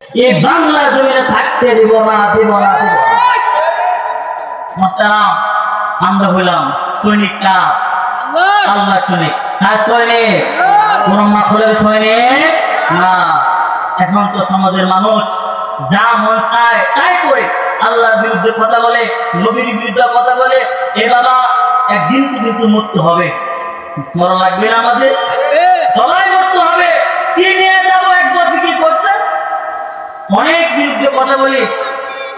এই বাংলা জমিনে থাকতে দিব না, দিব না, দিব না। মোহতারাম, আমরা হইলাম সৈনিকটা আল্লাহ সৈনিক। কার সৈনিক? কোন মাখলুকের সৈনিক না। এখন তো সমাজের মানুষ যা মন চায় তাই করে, আল্লাহর বিরুদ্ধে কথা বলে, নবীর বিরুদ্ধে কথা বলে। এ বাবা, একদিন তো কিন্তু মরতে হবে, মরা লাগবে না আমাদের? সবাই মরতে হবে। কি নিয়ে যাবো একবার কি করছে? অনেক বিরুদ্ধে কথা বলি,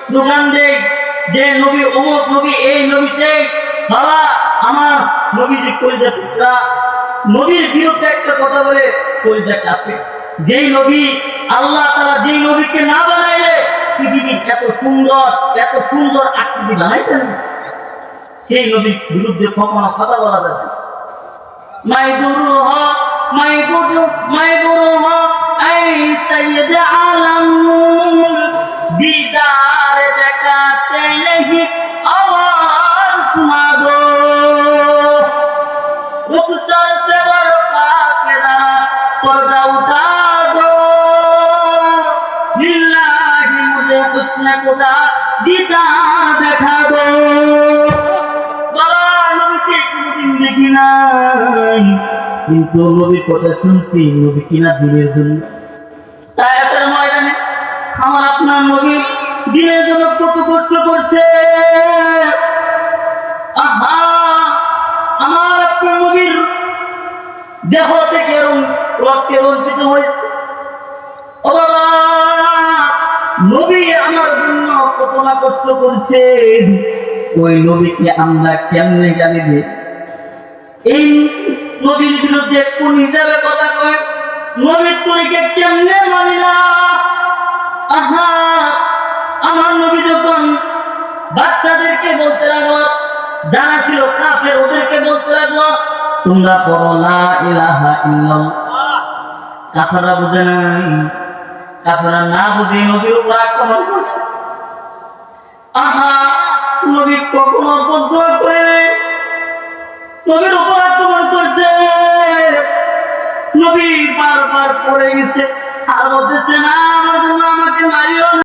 স্লোগান দেই যে নবী অমুক, নবী এই, নবী সেই। বাবা আমার নবীজি কলিজা টুকরা, নবীর বিরুদ্ধে একটা কথা বলে কলিজা কাঁপে। যেই নবী আল্লাহ তাআলা যেই নবীকে না বানাইলে পৃথিবী এত সুন্দর আকৃতি বানাইতেন, সেই নবীর বিরুদ্ধে কখনো কথা বলা যাবে না। মাইবুরুহ আই সাইয়্যিদ আলম दीदार दिखाते नहीं आवाज सुना दो रुखसर से बरपा के जरा पर्दा उठा दो लिल्लाही मुझे हुस्न खुदा दीदार दिखा दो। बाबा नबीকে কোনদিন দেখি নাই, কিন্তু নবীর কথা শুনছি, নবী কিনা দিনের জন্য। তায়েফের ময়দানে আমার আপনার নবী দিনের জন্য কত কষ্ট করছে। আহা, আমার আপনার নবীর দেহ থেকে রক্তে রঞ্জিত হয়েছে। ও বাবা, নবী আমার জন্য কত না কষ্ট করছে। ওই নবীকে আমরা কেমনে গালি দিই? এই নবীর বিরুদ্ধে কোন হিসাবে কথা কয়? নবীর তরিকা কেমনে মানি না? আহা, আমার নবী যখন বাচ্চাদেরকে বলতে লাগলো, যারা ছিল কাফের ওদেরকে বলতে লাগলো, তোমরা পড়ো লা ইলাহা ইল্লাল্লাহ। কাফেররা বুঝে নাই, কাফেররা না বুঝে নবীর উপর আক্রমণ করছে। আহা, নবী কখনো বদদুয়া করে নাই, নবীর উপর আক্রমণ করছে। নবী বারবার পড়ে গেছে, আর বলতেছে না আমার জন্য আমাকে মারিও না।